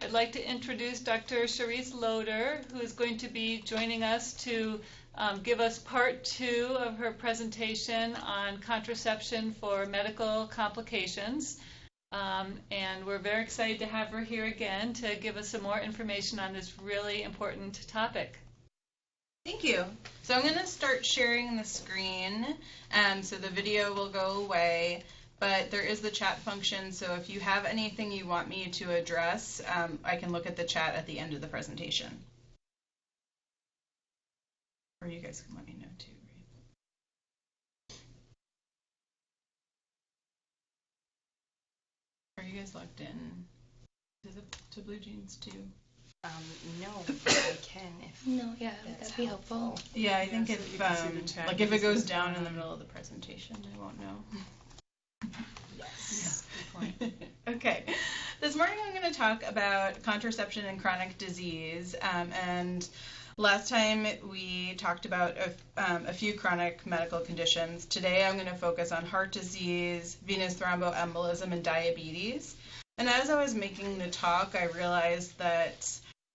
I'd like to introduce Dr. Charisse Loder, who is going to be joining us to give us part 2 of her presentation on contraception for medical complications. And we're very excited to have her here again to give us some more information on this really important topic. Thank you. So I'm going to start sharing the screen, so the video will go away, but there is the chat function, so if you have anything you want me to address, I can look at the chat at the end of the presentation. Or you guys can let me know too. Are you guys logged in to Blue Jeans too? No, but I can if that'd be helpful. Yeah, I think if like if it goes down in the middle of the presentation, I won't know. Yes. Good point. Okay. This morning I'm going to talk about contraception and chronic disease. And last time we talked about a few chronic medical conditions. Today I'm going to focus on heart disease, venous thromboembolism, and diabetes. And as I was making the talk, I realized that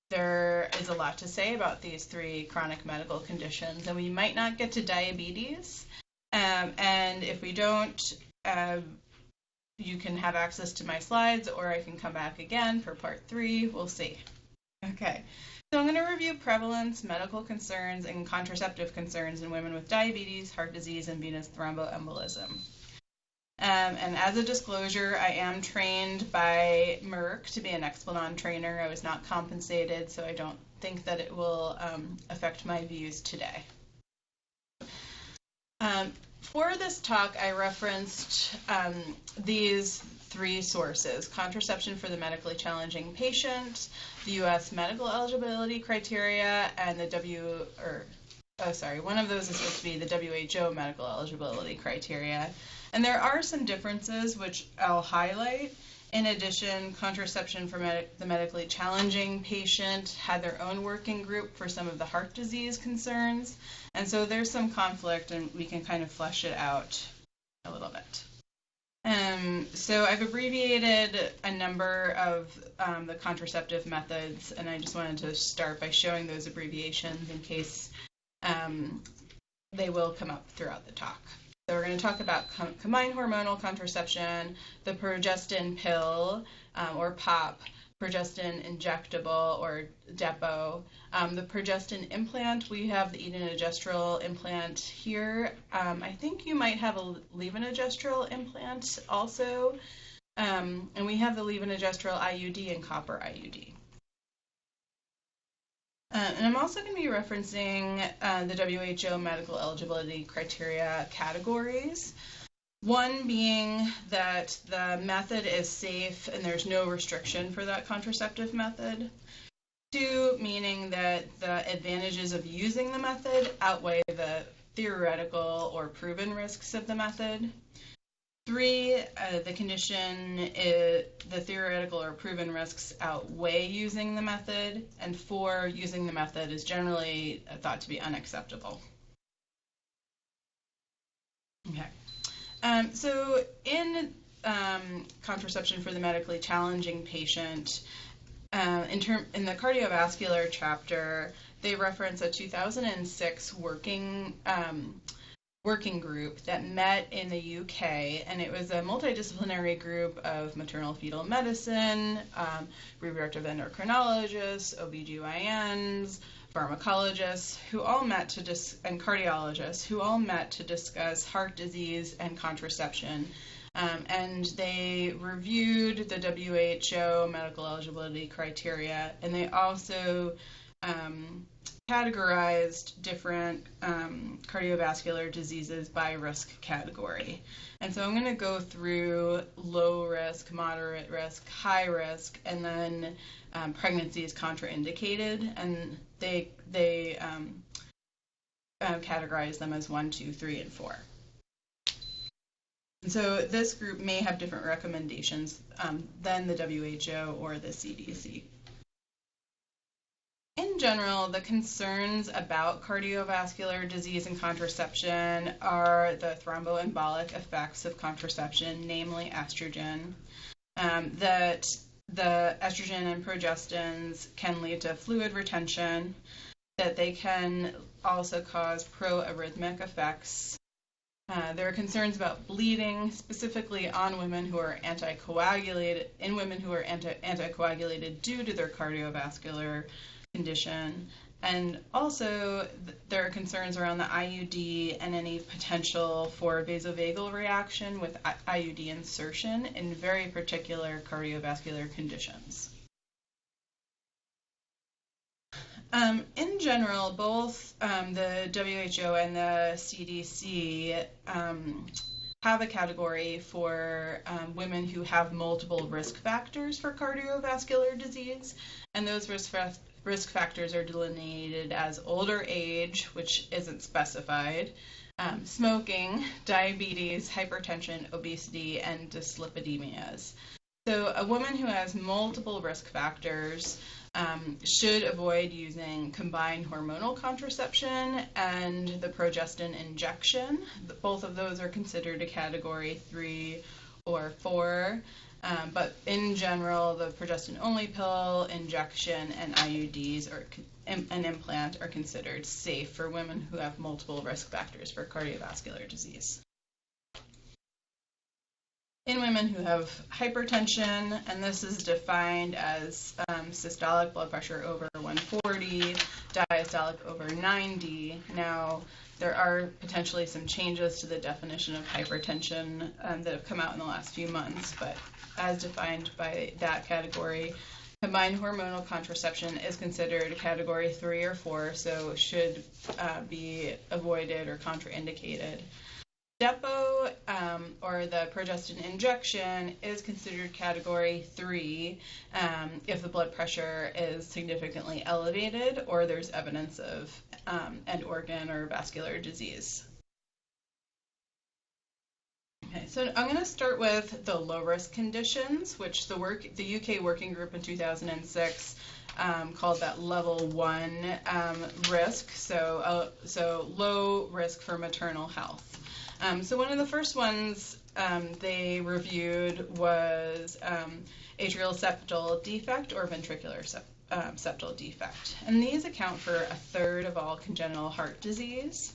there is a lot to say about these 3 chronic medical conditions, and we might not get to diabetes. And if we don't, you can have access to my slides, or I can come back again for part 3. We'll see. Okay. So I'm going to review prevalence, medical concerns, and contraceptive concerns in women with diabetes, heart disease, and venous thromboembolism. And as a disclosure, I am trained by Merck to be an Explanon trainer. I was not compensated, so I don't think that it will affect my views today. For this talk, I referenced these 3 sources: Contraception for the Medically Challenging Patient, the U.S. Medical Eligibility Criteria, and the one of those is supposed to be the WHO Medical Eligibility Criteria. And there are some differences which I'll highlight. In addition, Contraception for the Medically Challenging Patient had their own working group for some of the heart disease concerns. And so there's some conflict, and we can kind of flesh it out a little bit. So I've abbreviated a number of the contraceptive methods, and I just wanted to start by showing those abbreviations in case they will come up throughout the talk. So we're going to talk about combined hormonal contraception, the progestin pill, or POP, progestin injectable, or depot, the progestin implant. We have the levonorgestrel implant here. I think you might have a levonorgestrel implant also, and we have the levonorgestrel IUD and copper IUD. And I'm also going to be referencing the WHO medical eligibility criteria categories. One being that the method is safe and there's no restriction for that contraceptive method. 2, meaning that the advantages of using the method outweigh the theoretical or proven risks of the method. 3, the condition is the theoretical or proven risks outweigh using the method. And 4, using the method is generally thought to be unacceptable. Okay. So in contraception for the medically challenging patient, in the cardiovascular chapter, they reference a 2006 working group that met in the UK, and it was a multidisciplinary group of maternal fetal medicine, reproductive endocrinologists, OBGYNs, pharmacologists, who all met and cardiologists, who all met to discuss heart disease and contraception. And they reviewed the WHO medical eligibility criteria, and they also categorized different cardiovascular diseases by risk category. And so I'm going to go through low risk, moderate risk, high risk, and then pregnancy is contraindicated, and they categorize them as 1, 2, 3, and 4. And so this group may have different recommendations than the WHO or the CDC. In general, the concerns about cardiovascular disease and contraception are the thromboembolic effects of contraception, namely estrogen, that the estrogen and progestins can lead to fluid retention, that they can also cause pro-arrhythmic effects. There are concerns about bleeding, specifically on women who are anticoagulated, anticoagulated due to their cardiovascular condition. And also, there are concerns around the IUD and any potential for vasovagal reaction with IUD insertion in very particular cardiovascular conditions. In general, both the WHO and the CDC have a category for women who have multiple risk factors for cardiovascular disease, and those risk factors are delineated as older age, which isn't specified, smoking, diabetes, hypertension, obesity, and dyslipidemias. So a woman who has multiple risk factors should avoid using combined hormonal contraception and the progestin injection. Both of those are considered a category 3 or 4. But in general, the progestin-only pill, injection, and IUDs or an implant are considered safe for women who have multiple risk factors for cardiovascular disease. In women who have hypertension, and this is defined as systolic blood pressure over 140, diastolic over 90. Now, there are potentially some changes to the definition of hypertension that have come out in the last few months, but as defined by that category, combined hormonal contraception is considered a category 3 or 4, so should be avoided or contraindicated. Depo, or the progestin injection, is considered category 3 if the blood pressure is significantly elevated or there's evidence of end organ or vascular disease. Okay, so I'm going to start with the low-risk conditions, which the UK working group in 2006 called that level 1 risk, so low risk for maternal health. So one of the first ones they reviewed was atrial septal defect or ventricular septal defect. And these account for 1/3 of all congenital heart disease.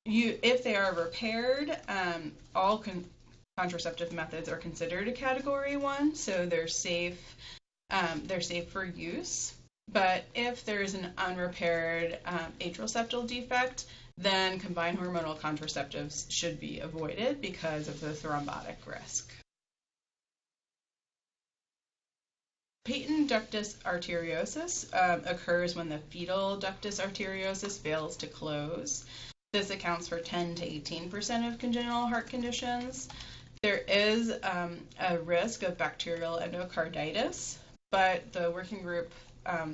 If they are repaired, all contraceptive methods are considered a category 1, so they're safe for use. But if there is an unrepaired atrial septal defect, then combined hormonal contraceptives should be avoided because of the thrombotic risk. Patent ductus arteriosus occurs when the fetal ductus arteriosus fails to close. This accounts for 10 to 18% of congenital heart conditions. There is a risk of bacterial endocarditis, but the working group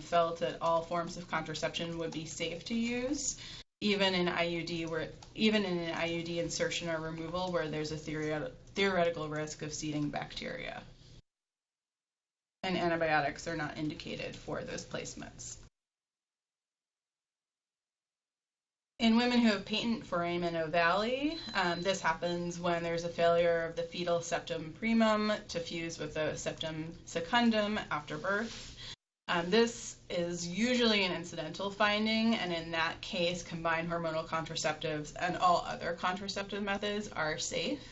felt that all forms of contraception would be safe to use, even in an IUD insertion or removal where there's a theoretical risk of seeding bacteria. And antibiotics are not indicated for those placements. In women who have patent foramen ovale, this happens when there's a failure of the fetal septum primum to fuse with the septum secundum after birth. This is usually an incidental finding, and in that case, combined hormonal contraceptives and all other contraceptive methods are safe.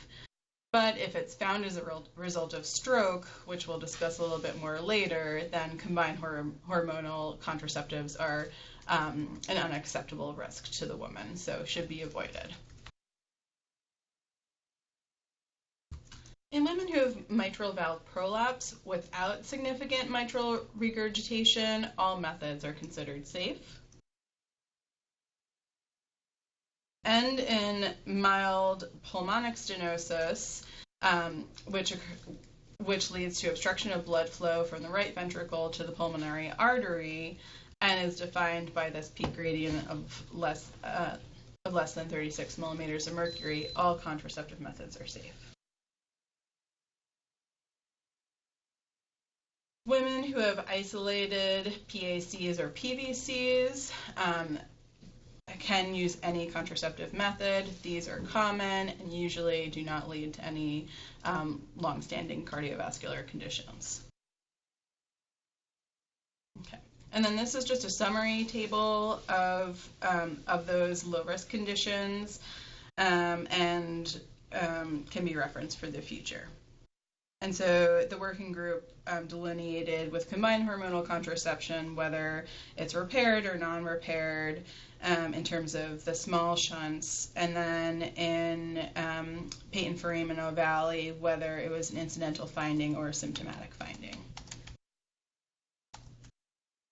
But if it's found as a result of stroke, which we'll discuss a little bit more later, then combined hormonal contraceptives are an unacceptable risk to the woman, so should be avoided. In women who have mitral valve prolapse without significant mitral regurgitation, all methods are considered safe. And in mild pulmonic stenosis, which leads to obstruction of blood flow from the right ventricle to the pulmonary artery, and is defined by this peak gradient of less than 36 millimeters of mercury, all contraceptive methods are safe. Women who have isolated PACs or PVCs can use any contraceptive method. These are common and usually do not lead to any long-standing cardiovascular conditions. Okay. And then this is just a summary table of those low-risk conditions and can be referenced for the future. And so the working group delineated with combined hormonal contraception whether it's repaired or non-repaired in terms of the small shunts, and then in patent-foraminal valley whether it was an incidental finding or a symptomatic finding.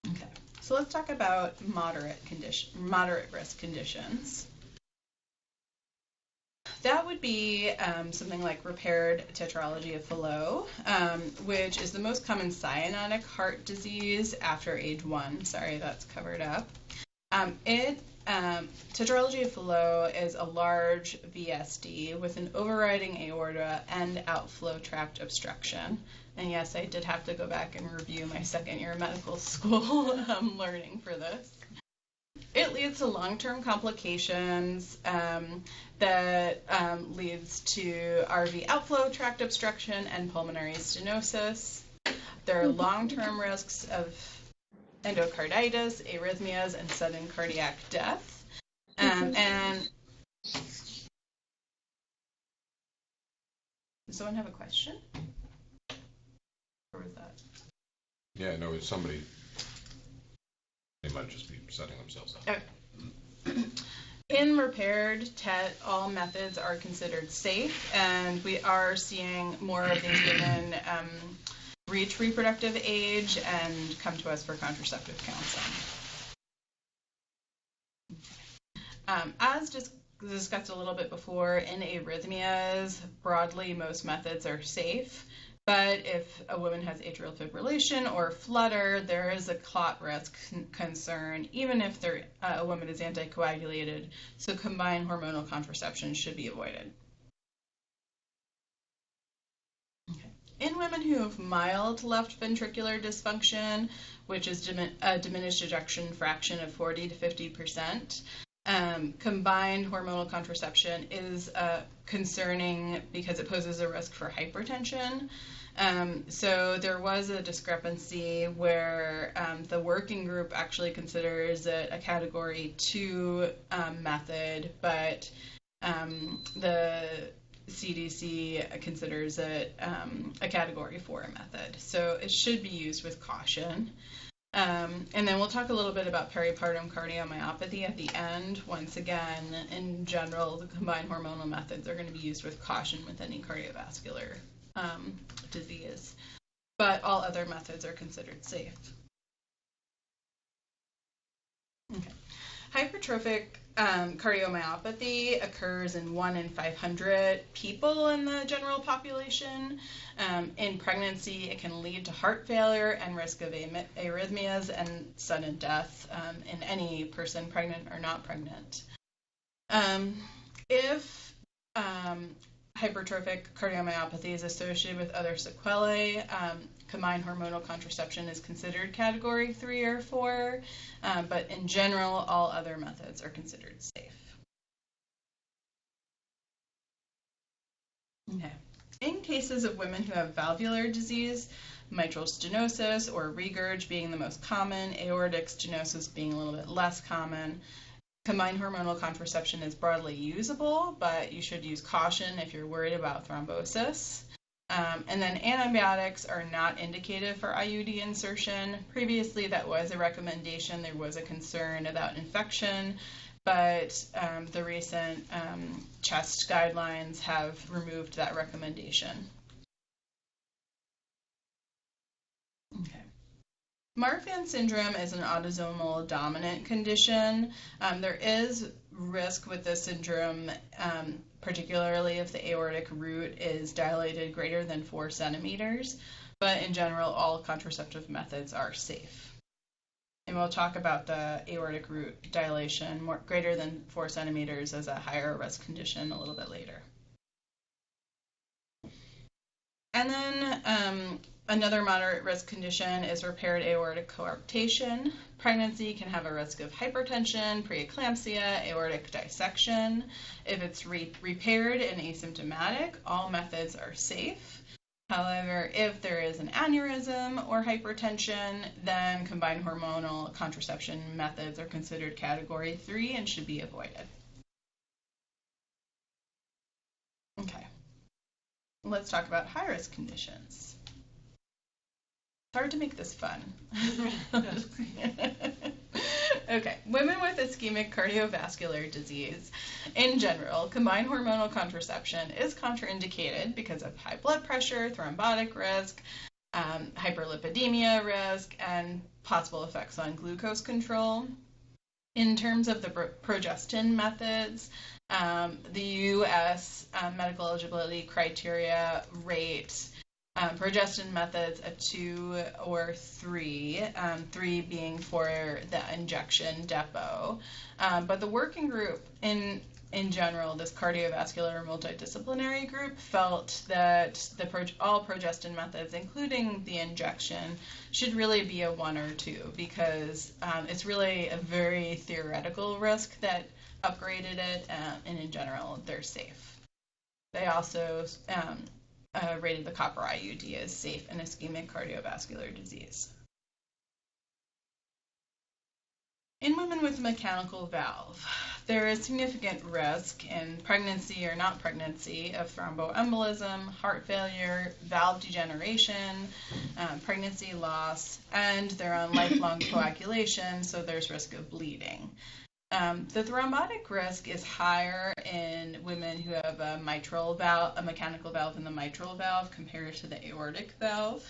Okay, so let's talk about moderate risk conditions. That would be something like repaired tetralogy of Fallot, which is the most common cyanotic heart disease after age 1. Sorry, that's covered up. Tetralogy of Fallot is a large VSD with an overriding aorta and outflow tract obstruction. And yes, I did have to go back and review my second year medical school learning for this. It leads to long-term complications that leads to RV outflow tract obstruction and pulmonary stenosis. There are long-term risks of endocarditis, arrhythmias, and sudden cardiac death. And does someone have a question? Or was that? Yeah, no, it's somebody. They might just be setting themselves up. Okay. In repaired TET, all methods are considered safe, and we are seeing more of these women reach reproductive age and come to us for contraceptive counseling. As discussed a little bit before, in arrhythmias, broadly most methods are safe. But if a woman has atrial fibrillation or flutter, there is a clot risk concern, even if a woman is anticoagulated. So combined hormonal contraception should be avoided. Okay. In women who have mild left ventricular dysfunction, which is a diminished ejection fraction of 40 to 50%, combined hormonal contraception is concerning because it poses a risk for hypertension. So there was a discrepancy where the working group actually considers it a category 2 method, but the CDC considers it a category 4 method. So it should be used with caution. And then we'll talk a little bit about peripartum cardiomyopathy at the end. Once again, in general, the combined hormonal methods are going to be used with caution with any cardiovascular disease, but all other methods are considered safe. Okay. Hypertrophic cardiomyopathy occurs in 1 in 500 people in the general population. In pregnancy, it can lead to heart failure and risk of arrhythmias and sudden death in any person, pregnant or not pregnant. If hypertrophic cardiomyopathy is associated with other sequelae, combined hormonal contraception is considered category 3 or 4, but in general, all other methods are considered safe. Okay. In cases of women who have valvular disease, mitral stenosis or regurg being the most common, aortic stenosis being a little bit less common, combined hormonal contraception is broadly usable, but you should use caution if you're worried about thrombosis. And then antibiotics are not indicated for IUD insertion. Previously, that was a recommendation. There was a concern about infection, but the recent CHEST guidelines have removed that recommendation. Okay. Marfan syndrome is an autosomal dominant condition. There is risk with this syndrome, particularly if the aortic root is dilated greater than 4 centimeters, but in general, all contraceptive methods are safe. And we'll talk about the aortic root dilation greater than 4 centimeters as a higher risk condition a little bit later. And then Another moderate risk condition is repaired aortic coarctation. Pregnancy can have a risk of hypertension, preeclampsia, aortic dissection. If it's repaired and asymptomatic, all methods are safe. However, if there is an aneurysm or hypertension, then combined hormonal contraception methods are considered category 3 and should be avoided. Okay, let's talk about high-risk conditions. It's hard to make this fun. Okay, women with ischemic cardiovascular disease, in general, combined hormonal contraception is contraindicated because of high blood pressure, thrombotic risk, hyperlipidemia risk, and possible effects on glucose control. In terms of the progestin methods, the U.S. medical eligibility criteria rate progestin methods a 2 or 3, 3 being for the injection depot. But the working group in general, this cardiovascular multidisciplinary group, felt that all progestin methods, including the injection, should really be a 1 or 2 because it's really a very theoretical risk that upgraded it, and in general, they're safe. They also rated the copper IUD as safe in ischemic cardiovascular disease. In women with mechanical valve, there is significant risk in pregnancy or not pregnancy of thromboembolism, heart failure, valve degeneration, pregnancy loss, and they're on lifelong coagulation, so there's risk of bleeding. The thrombotic risk is higher in women who have a mitral valve, a mechanical valve in the mitral valve compared to the aortic valve.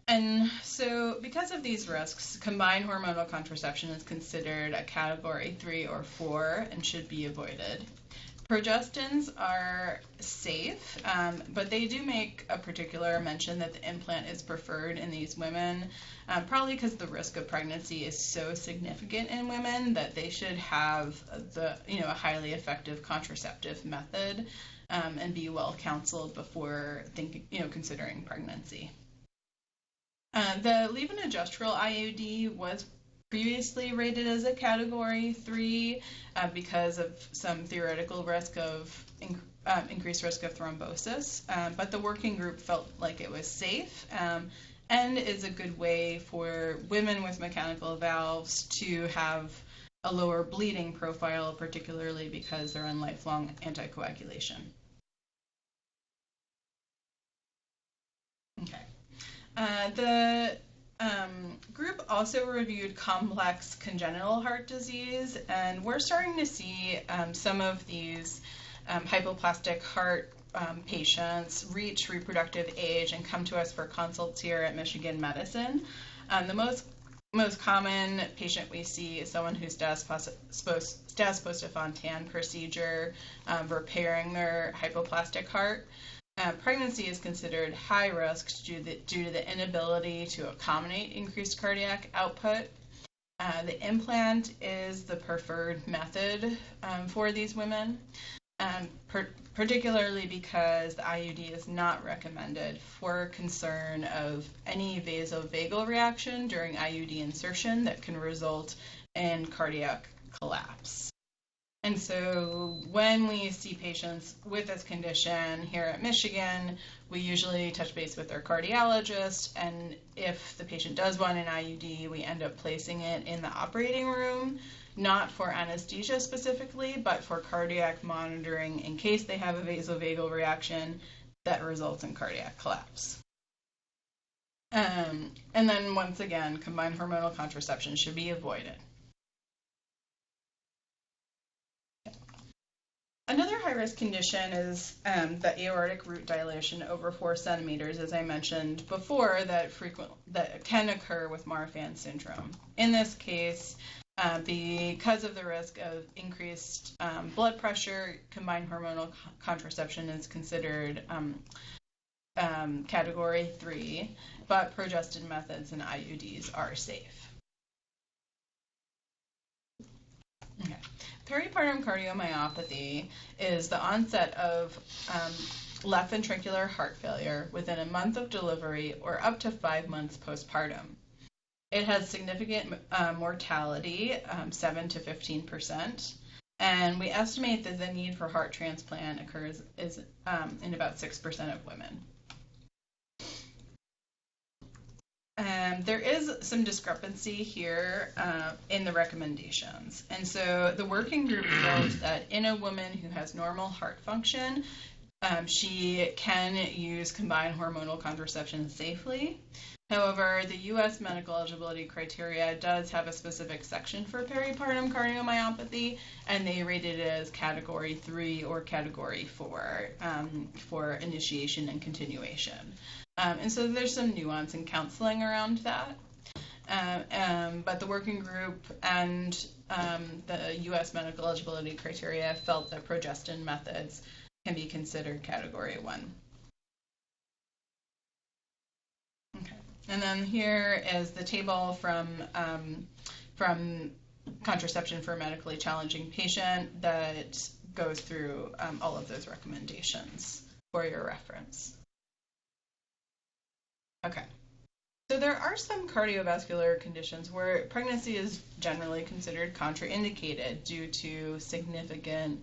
And so because of these risks, combined hormonal contraception is considered a category 3 or 4 and should be avoided. Progestins are safe, but they do make a particular mention that the implant is preferred in these women, probably because the risk of pregnancy is so significant in women that they should have a highly effective contraceptive method and be well counseled before considering pregnancy. The levonorgestrel IUD was previously rated as a category 3 because of some theoretical risk of increased risk of thrombosis, but the working group felt like it was safe and is a good way for women with mechanical valves to have a lower bleeding profile, particularly because they're on lifelong anticoagulation. Okay. The group also reviewed complex congenital heart disease, and we're starting to see some of these hypoplastic heart patients reach reproductive age and come to us for consults here at Michigan Medicine. The most common patient we see is someone who's Stas-Poste-Fontan procedure repairing their hypoplastic heart. Pregnancy is considered high risk due to the inability to accommodate increased cardiac output. The implant is the preferred method for these women, particularly because the IUD is not recommended for concern of any vasovagal reaction during IUD insertion that can result in cardiac collapse. And so when we see patients with this condition here at Michigan, we usually touch base with their cardiologist, and if the patient does want an IUD, we end up placing it in the operating room, not for anesthesia specifically, but for cardiac monitoring in case they have a vasovagal reaction that results in cardiac collapse. And then once again, combined hormonal contraception should be avoided. Another high-risk condition is the aortic root dilation over 4 centimeters, as I mentioned before, that can occur with Marfan syndrome. In this case, because of the risk of increased blood pressure, combined hormonal contraception is considered category 3, but progestin methods and IUDs are safe. Okay. Peripartum cardiomyopathy is the onset of left ventricular heart failure within a month of delivery or up to 5 months postpartum. It has significant mortality, 7 to 15%, and we estimate that the need for heart transplant occurs in about 6% of women. There is some discrepancy here in the recommendations. And so the working group felt that in a woman who has normal heart function, she can use combined hormonal contraception safely. However, the U.S. medical eligibility criteria does have a specific section for peripartum cardiomyopathy, and they rated it as Category 3 or Category 4 for initiation and continuation. And so there's some nuance in counseling around that. But the working group and the U.S. medical eligibility criteria felt that progestin methods can be considered Category 1. Okay. And then here is the table from Contraception for a Medically Challenging Patient that goes through all of those recommendations for your reference. Okay. So there are some cardiovascular conditions where pregnancy is generally considered contraindicated due to significant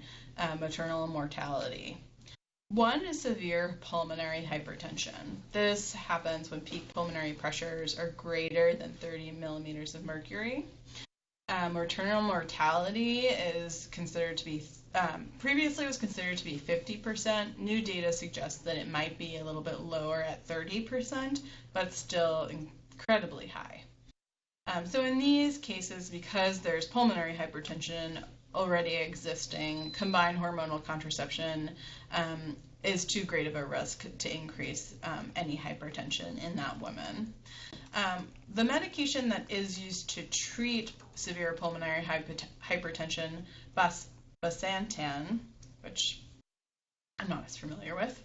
maternal mortality. One is severe pulmonary hypertension. This happens when peak pulmonary pressures are greater than 30 millimeters of mercury. Maternal mortality is considered to be, previously was considered to be 50%. New data suggests that it might be a little bit lower at 30%, but still incredibly high. So in these cases, because there's pulmonary hypertension already existing, combined hormonal contraception is too great of a risk to increase any hypertension in that woman. The medication that is used to treat severe pulmonary hypertension, basantan, which I'm not as familiar with,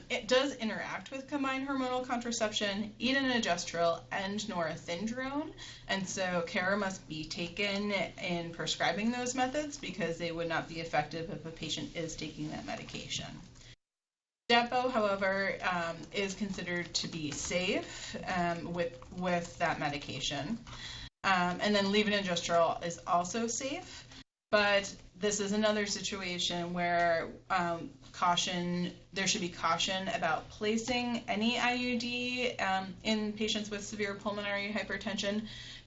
it does interact with combined hormonal contraception, etonogestrel, and norethindrone, and so care must be taken in prescribing those methods because they would not be effective if a patient is taking that medication. Depo, however, is considered to be safe with that medication. And then levonorgestrel is also safe, but this is another situation where there should be caution about placing any IUD in patients with severe pulmonary hypertension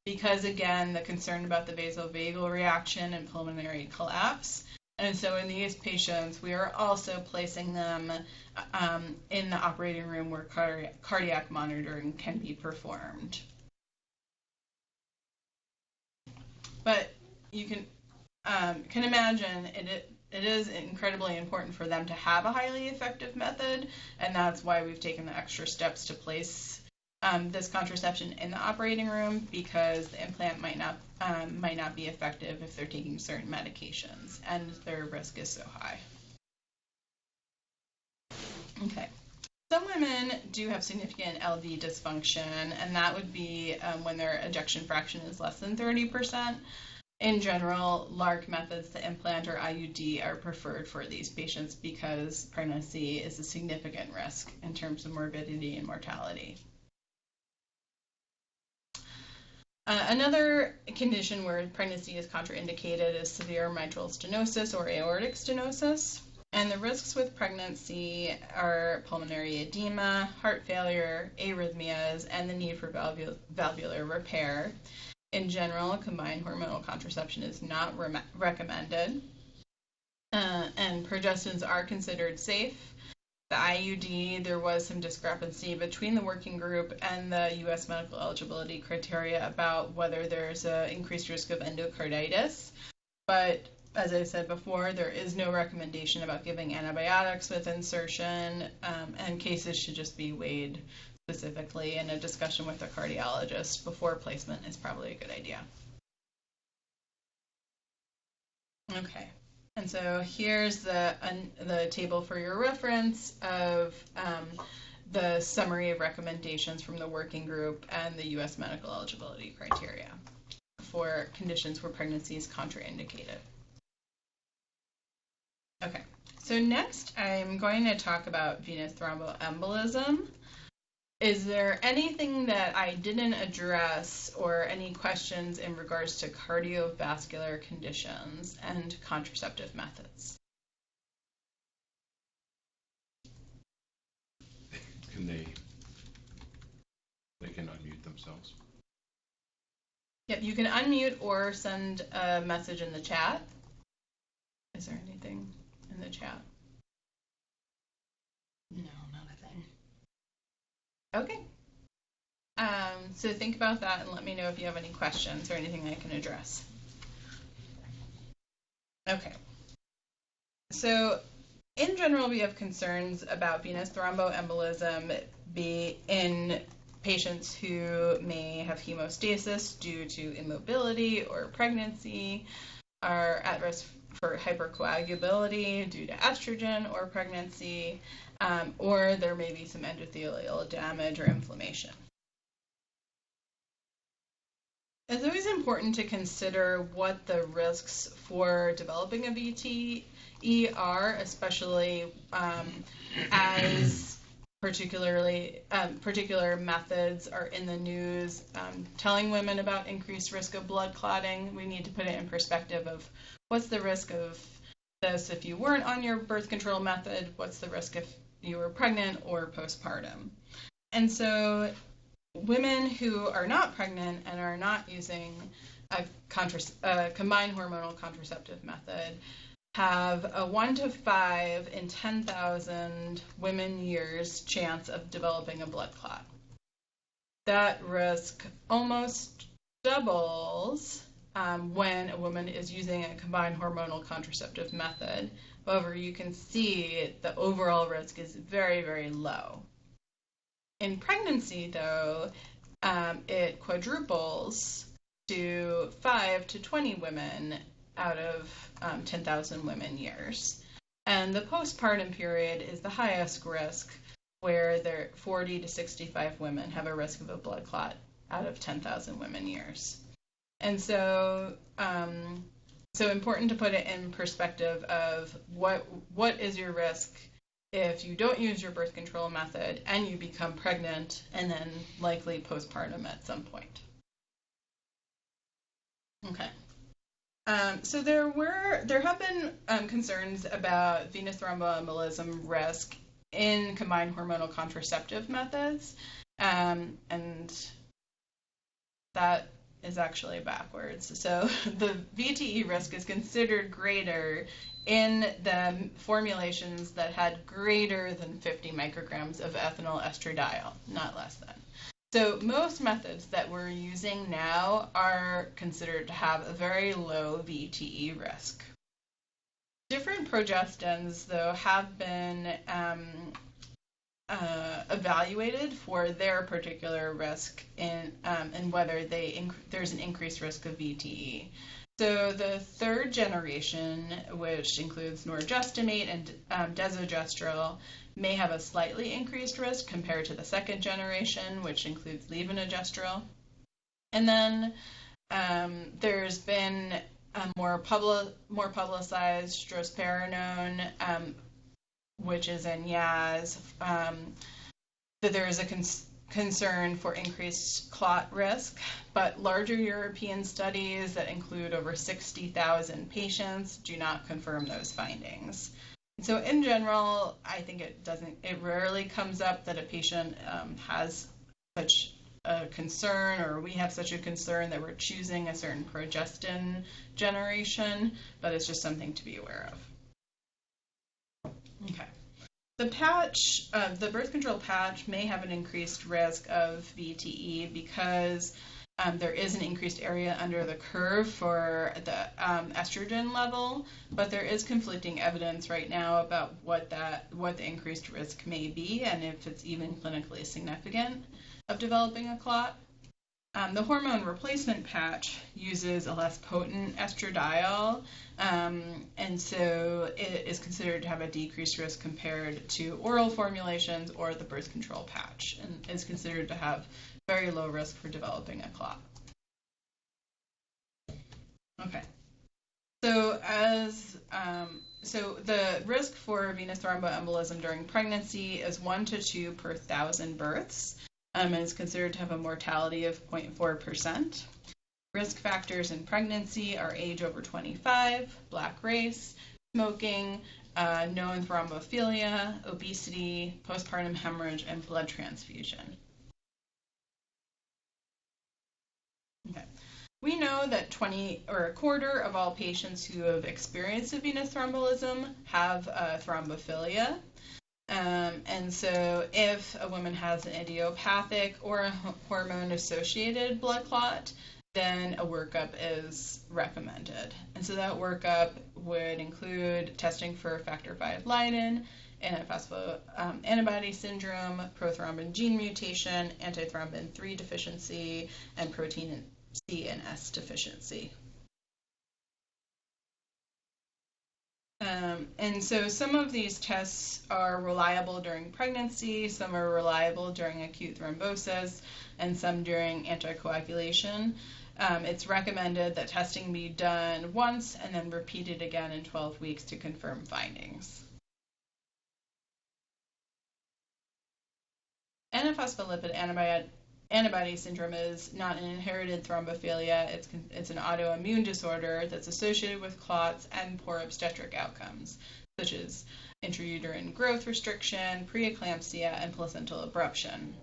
because, again, the concern about the vasovagal reaction and pulmonary collapse. And so in these patients, we are also placing them in the operating room where cardiac monitoring can be performed. But you can imagine it is incredibly important for them to have a highly effective method, and that's why we've taken the extra steps to place this contraception in the operating room because the implant might not be effective if they're taking certain medications and their risk is so high. Okay. Some women do have significant LV dysfunction, and that would be when their ejection fraction is less than 30%. In general, LARC methods, the implant or IUD, are preferred for these patients because pregnancy is a significant risk in terms of morbidity and mortality. Another condition where pregnancy is contraindicated is severe mitral stenosis or aortic stenosis. And the risks with pregnancy are pulmonary edema, heart failure, arrhythmias, and the need for valvular repair. In general, combined hormonal contraception is not recommended, and progestins are considered safe. The IUD, there was some discrepancy between the working group and the U.S. medical eligibility criteria about whether there's an increased risk of endocarditis, but as I said before, there is no recommendation about giving antibiotics with insertion, and cases should just be weighed specifically, and a discussion with a cardiologist before placement is probably a good idea. Okay, and so here's the table for your reference of the summary of recommendations from the working group and the U.S. medical eligibility criteria for conditions where pregnancy is contraindicated. Okay, So next I'm going to talk about venous thromboembolism. Is there anything that I didn't address or any questions in regards to cardiovascular conditions and contraceptive methods? Can they can unmute themselves? Yep, you can unmute or send a message in the chat. Is there anything in the chat? No, not a thing. Okay. So think about that and let me know if you have any questions or anything I can address. Okay. So in general, we have concerns about venous thromboembolism in patients who may have hemostasis due to immobility or pregnancy, are at risk for hypercoagulability due to estrogen or pregnancy, or there may be some endothelial damage or inflammation. It's always important to consider what the risks for developing a VTE are, especially as particular methods are in the news telling women about increased risk of blood clotting. We need to put it in perspective of what's the risk of this if you weren't on your birth control method, what's the risk if you were pregnant or postpartum. And so women who are not pregnant and are not using a combined hormonal contraceptive method have a 1 to 5 in 10,000 women years chance of developing a blood clot. That risk almost doubles when a woman is using a combined hormonal contraceptive method. However, you can see the overall risk is very, very low. In pregnancy, though, it quadruples to 5 to 20 women out of 10,000 women years. And the postpartum period is the highest risk, where 40 to 65 women have a risk of a blood clot out of 10,000 women years. And so, so important to put it in perspective of what is your risk if you don't use your birth control method and you become pregnant and then likely postpartum at some point. Okay. So there have been concerns about venous thromboembolism risk in combined hormonal contraceptive methods, and that is actually backwards. So the VTE risk is considered greater in the formulations that had greater than 50 micrograms of ethinyl estradiol, not less than. So most methods that we're using now are considered to have a very low VTE risk. Different progestins, though, have been evaluated for their particular risk and whether there's an increased risk of VTE. So the third generation, which includes norgestimate and desogestrel, may have a slightly increased risk compared to the second generation, which includes levonorgestrel. And then there's been a more publicized drospirenone, which is in Yaz, that there is a concern for increased clot risk, but larger European studies that include over 60,000 patients do not confirm those findings. So in general, I think it rarely comes up that a patient has such a concern, or we have such a concern that we're choosing a certain progestin generation, but it's just something to be aware of. Okay. The patch, the birth control patch may have an increased risk of VTE because there is an increased area under the curve for the estrogen level, but there is conflicting evidence right now about what the increased risk may be and if it's even clinically significant of developing a clot. The hormone replacement patch uses a less potent estradiol, and so it is considered to have a decreased risk compared to oral formulations or the birth control patch, and is considered to have very low risk for developing a clot. Okay. So so the risk for venous thromboembolism during pregnancy is 1 to 2 per 1,000 births, and is considered to have a mortality of 0.4%. Risk factors in pregnancy are age over 25, black race, smoking, known thrombophilia, obesity, postpartum hemorrhage, and blood transfusion. Okay. We know that 20 or a quarter of all patients who have experienced a venous thrombolism have thrombophilia. And so if a woman has an idiopathic or a hormone-associated blood clot, then a workup is recommended. And so that workup would include testing for factor V Leiden, antiphospholipid syndrome, prothrombin gene mutation, antithrombin 3 deficiency, and protein C and S deficiency. And so some of these tests are reliable during pregnancy, some are reliable during acute thrombosis, and some during anticoagulation. It's recommended that testing be done once and then repeated again in 12 weeks to confirm findings. Antiphospholipid antibody syndrome is not an inherited thrombophilia. It's an autoimmune disorder that's associated with clots and poor obstetric outcomes, such as intrauterine growth restriction, preeclampsia, and placental abruption.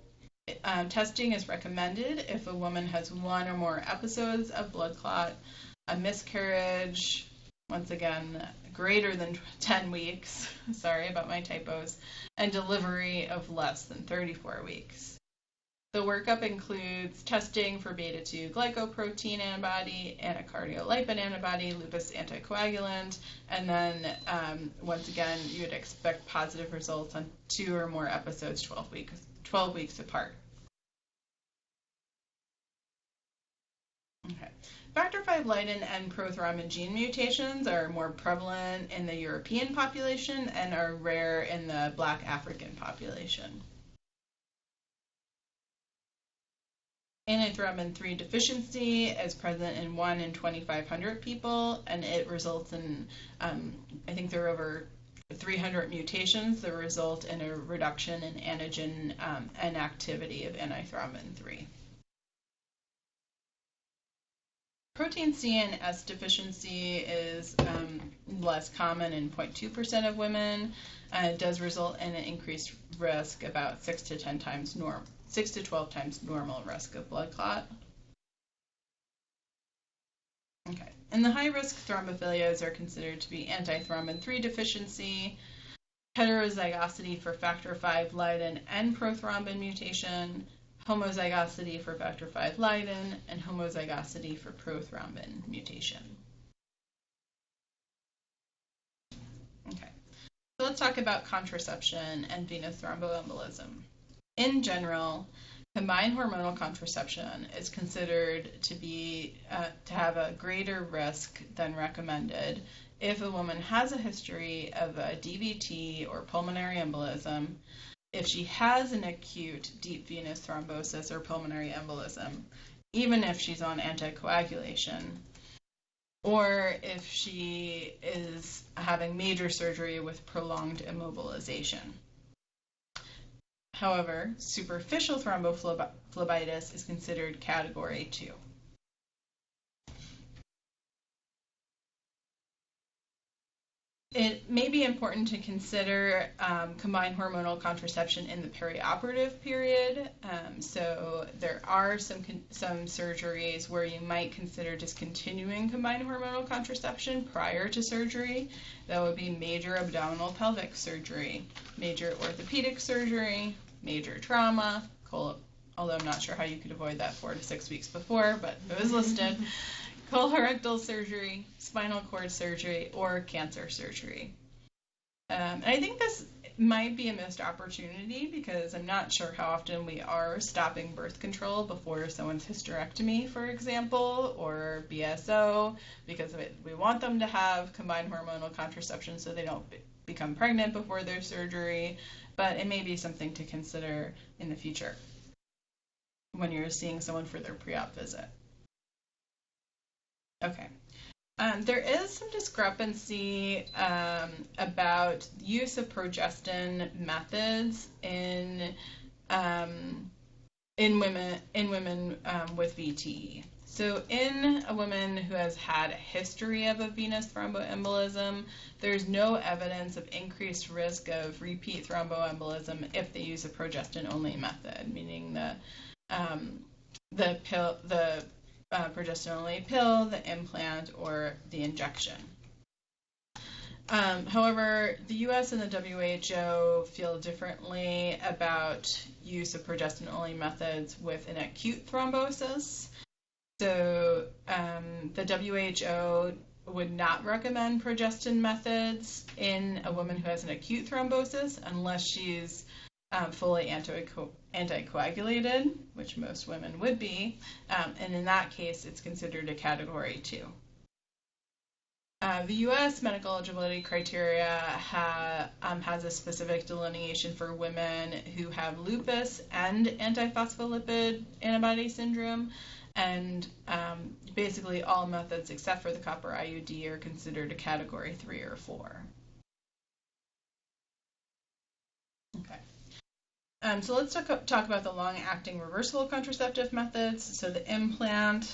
Testing is recommended if a woman has 1 or more episodes of blood clot, a miscarriage, once again, greater than 10 weeks, sorry about my typos, and delivery of less than 34 weeks. The workup includes testing for beta-2 glycoprotein antibody, anacardiolipin antibody, lupus anticoagulant, and then once again, you would expect positive results on 2 or more episodes 12 weeks apart. Okay. Factor V Leiden and prothrombin gene mutations are more prevalent in the European population and are rare in the Black African population. Antithrombin 3 deficiency is present in 1 in 2,500 people, and it results in, I think there are over 300 mutations that result in a reduction in antigen and activity of antithrombin 3. Protein C and S deficiency is less common in 0.2% of women. It does result in an increased risk, about 6 to 12 times normal risk of blood clot. Okay, and the high-risk thrombophilias are considered to be antithrombin 3 deficiency, heterozygosity for factor V Leiden and prothrombin mutation, homozygosity for factor V Leiden, and homozygosity for prothrombin mutation. Okay, so let's talk about contraception and venous thromboembolism. In general, combined hormonal contraception is considered to be to have a greater risk than recommended if a woman has a history of a DVT or pulmonary embolism, if she has an acute deep venous thrombosis or pulmonary embolism, even if she's on anticoagulation, or if she is having major surgery with prolonged immobilization. However, superficial thrombophlebitis is considered category 2. It may be important to consider combined hormonal contraception in the perioperative period. So there are some surgeries where you might consider discontinuing combined hormonal contraception prior to surgery. That would be major abdominal pelvic surgery, major orthopedic surgery, major trauma, although I'm not sure how you could avoid that 4 to 6 weeks before, but it was listed. Colorectal surgery, spinal cord surgery, or cancer surgery. And I think this might be a missed opportunity because I'm not sure how often we are stopping birth control before someone's hysterectomy, for example, or BSO, because we want them to have combined hormonal contraception so they don't become pregnant before their surgery, but it may be something to consider in the future when you're seeing someone for their pre-op visit. Okay. There is some discrepancy about use of progestin methods in women with VTE. So in a woman who has had a history of a venous thromboembolism, there's no evidence of increased risk of repeat thromboembolism if they use a progestin-only method, meaning the progestin-only pill, the implant, or the injection. However, the US and the WHO feel differently about use of progestin-only methods with an acute thrombosis. So the WHO would not recommend progestin methods in a woman who has an acute thrombosis unless she's fully anticoagulated, which most women would be, and in that case, it's considered a Category 2. The U.S. medical eligibility criteria has a specific delineation for women who have lupus and antiphospholipid antibody syndrome, and basically all methods except for the copper IUD are considered a Category 3 or 4. Okay. So let's talk about the long-acting reversible contraceptive methods. So the implant,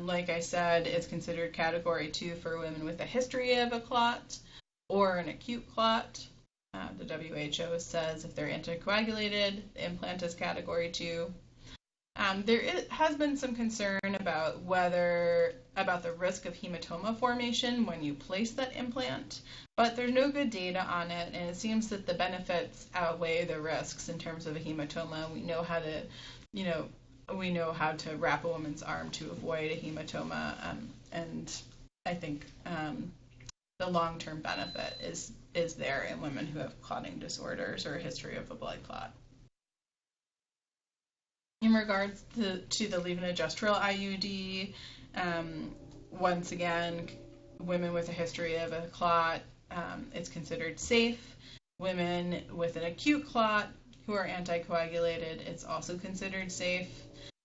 like I said, is considered Category 2 for women with a history of a clot or an acute clot. The WHO says if they're anticoagulated, the implant is Category 2. There has been some concern about the risk of hematoma formation when you place that implant, but there's no good data on it, and it seems that the benefits outweigh the risks in terms of a hematoma. We know how to wrap a woman's arm to avoid a hematoma, and I think the long-term benefit is there in women who have clotting disorders or a history of a blood clot. In regards to the levonorgestrel IUD, once again, women with a history of a clot, it's considered safe. Women with an acute clot who are anticoagulated, it's also considered safe.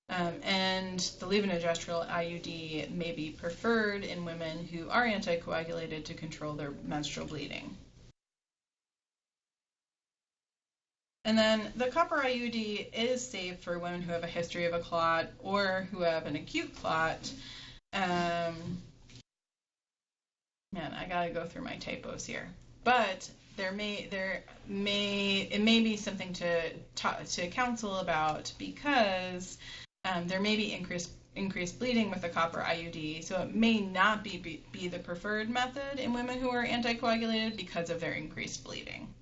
And the levonorgestrel IUD may be preferred in women who are anticoagulated to control their menstrual bleeding. And then the copper IUD is safe for women who have a history of a clot or who have an acute clot. Man, I gotta go through my typos here. But it may be something to counsel about because there may be increased bleeding with the copper IUD, so it may not be the preferred method in women who are anticoagulated because of their increased bleeding.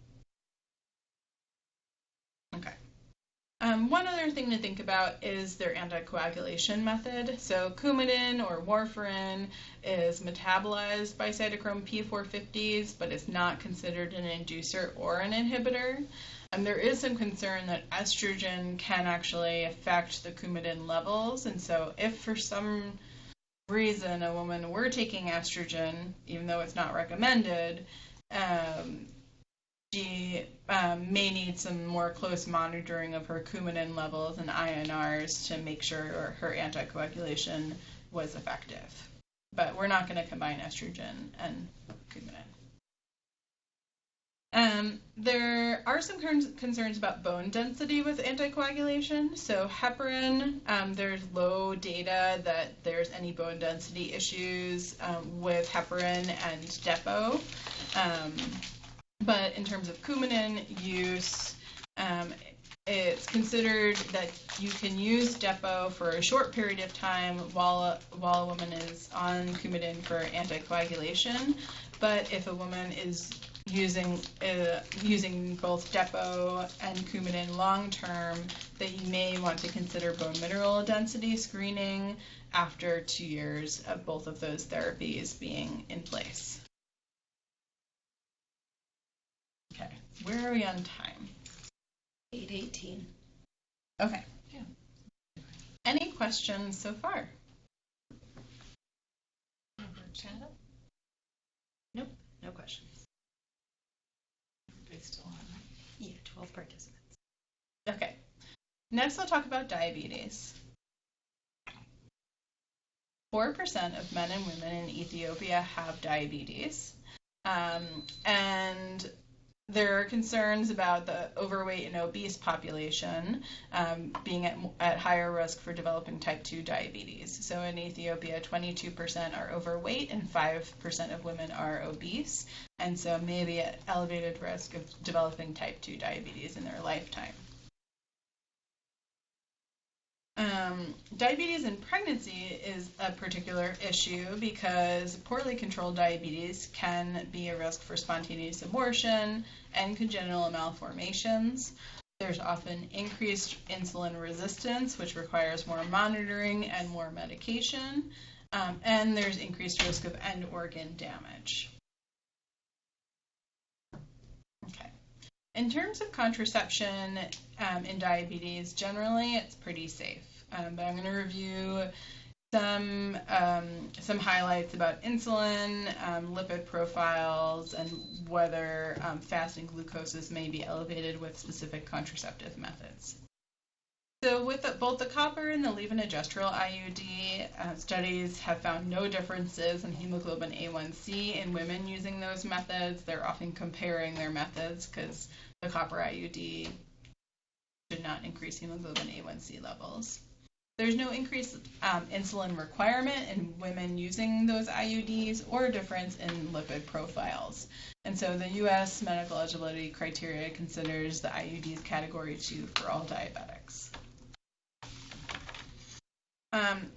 Okay. One other thing to think about is their anticoagulation method. So Coumadin or warfarin is metabolized by cytochrome P450s, but it's not considered an inducer or an inhibitor. There is some concern that estrogen can actually affect the Coumadin levels, and so if for some reason a woman were taking estrogen, even though it's not recommended, she may need some more close monitoring of her Coumadin levels and INRs to make sure her anticoagulation was effective. But we're not going to combine estrogen and Coumadin. There are some concerns about bone density with anticoagulation. So heparin, there's low data that there's any bone density issues with heparin and depo. But in terms of Coumadin use, it's considered that you can use depo for a short period of time while a woman is on Coumadin for anticoagulation. But if a woman is using both depo and Coumadin long term, that you may want to consider bone mineral density screening after 2 years of both of those therapies being in place. Okay, where are we on time? 8:18. Okay. Yeah. Any questions so far? Nope, no questions. Everybody's still on, right? Yeah, 12 participants. Okay. Next, I'll talk about diabetes. 4% of men and women in Ethiopia have diabetes. And there are concerns about the overweight and obese population being at higher risk for developing type 2 diabetes. So in Ethiopia, 22% are overweight and 5% of women are obese, and so maybe at elevated risk of developing type 2 diabetes in their lifetime. Diabetes in pregnancy is a particular issue because poorly controlled diabetes can be a risk for spontaneous abortion and congenital malformations. There's often increased insulin resistance, which requires more monitoring and more medication, and there's increased risk of end organ damage. Okay. In terms of contraception in diabetes, generally it's pretty safe. But I'm going to review some highlights about insulin, lipid profiles, and whether fasting glucoses may be elevated with specific contraceptive methods. So with both the copper and the levonorgestrel IUD, studies have found no differences in hemoglobin A1C in women using those methods. They're often comparing their methods because the copper IUD should not increase hemoglobin A1C levels. There's no increased insulin requirement in women using those IUDs or difference in lipid profiles. And so the U.S. medical eligibility criteria considers the IUDs category 2 for all diabetics.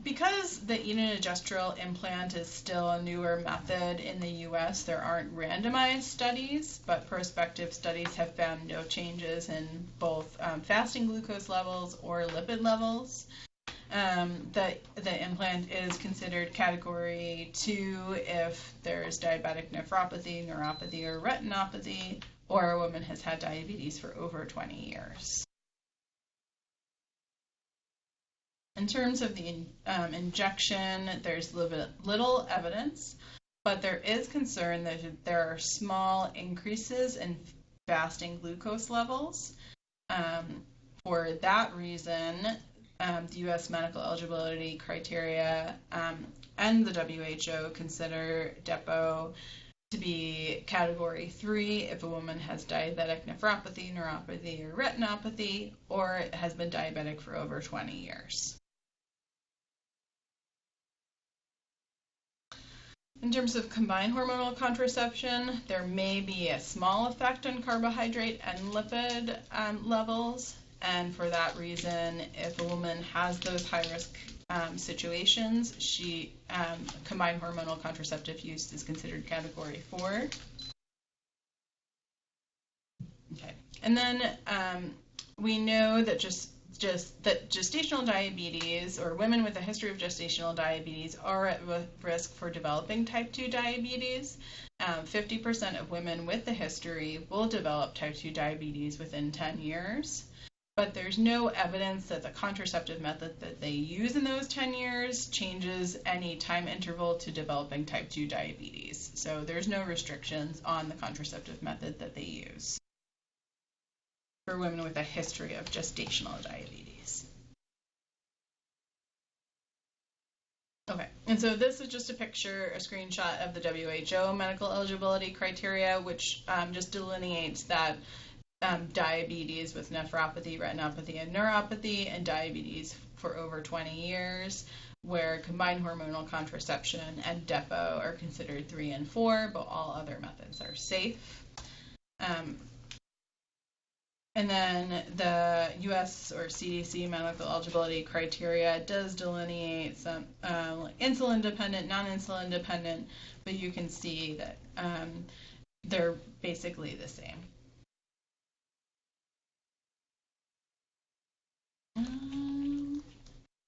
Because the levonorgestrel implant is still a newer method in the U.S., there aren't randomized studies, but prospective studies have found no changes in both fasting glucose levels or lipid levels. The implant is considered category 2 if there's diabetic nephropathy, neuropathy, or retinopathy, or a woman has had diabetes for over 20 years. In terms of the injection, there's little evidence, but there is concern that there are small increases in fasting glucose levels. For that reason, the U.S. medical eligibility criteria and the WHO consider DEPO to be category 3 if a woman has diabetic nephropathy, neuropathy, or retinopathy, or has been diabetic for over 20 years. In terms of combined hormonal contraception, there may be a small effect on carbohydrate and lipid levels, and for that reason, if a woman has those high-risk situations, combined hormonal contraceptive use is considered category 4. Okay, and then we know that that gestational diabetes, or women with a history of gestational diabetes, are at risk for developing type 2 diabetes. 50% of women with the history will develop type 2 diabetes within 10 years. But there's no evidence that the contraceptive method that they use in those 10 years changes any time interval to developing type 2 diabetes. So there's no restrictions on the contraceptive method that they use for women with a history of gestational diabetes. Okay, and so this is just a screenshot of the WHO medical eligibility criteria, which just delineates that diabetes with nephropathy, retinopathy, and neuropathy, and diabetes for over 20 years, where combined hormonal contraception and DEPO are considered 3 and 4, but all other methods are safe. And then the US or CDC medical eligibility criteria does delineate some insulin dependent, non-insulin dependent, but you can see that they're basically the same.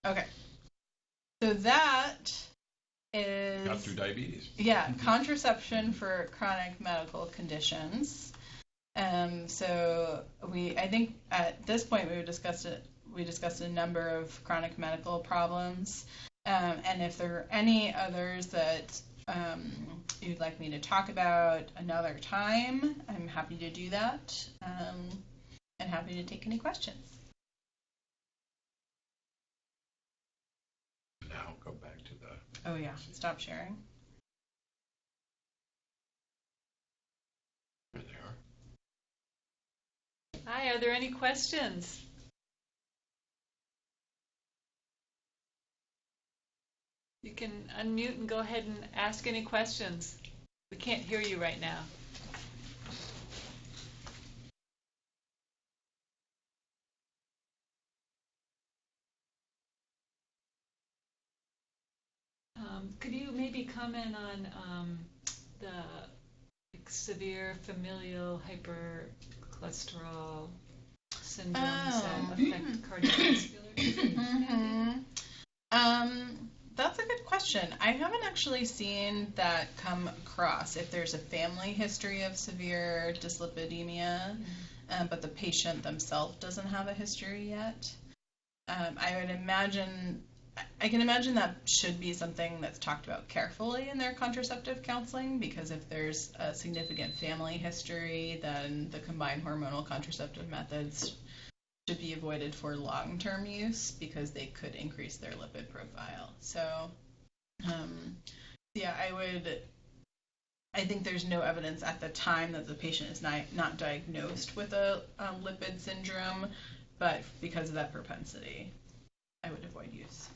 Okay, so that is Got through diabetes. Yeah, contraception for chronic medical conditions. So I think at this point we discussed a number of chronic medical problems, and if there are any others that you'd like me to talk about another time, I'm happy to do that, and happy to take any questions. Now go back to the Oh yeah, stop sharing. There they are. Hi, are there any questions? You can unmute and go ahead and ask any questions. We can't hear you right now. Could you maybe comment on the severe familial hypercholesterol syndromes that affect cardiovascular disease? That's a good question. I haven't actually seen that come across if there's a family history of severe dyslipidemia, but the patient themselves doesn't have a history yet. I can imagine that should be something that's talked about carefully in their contraceptive counseling, because if there's a significant family history, then the combined hormonal contraceptive methods should be avoided for long-term use because they could increase their lipid profile. So, yeah, I think there's no evidence at the time that the patient is not diagnosed with a lipid syndrome, but because of that propensity, I would avoid use.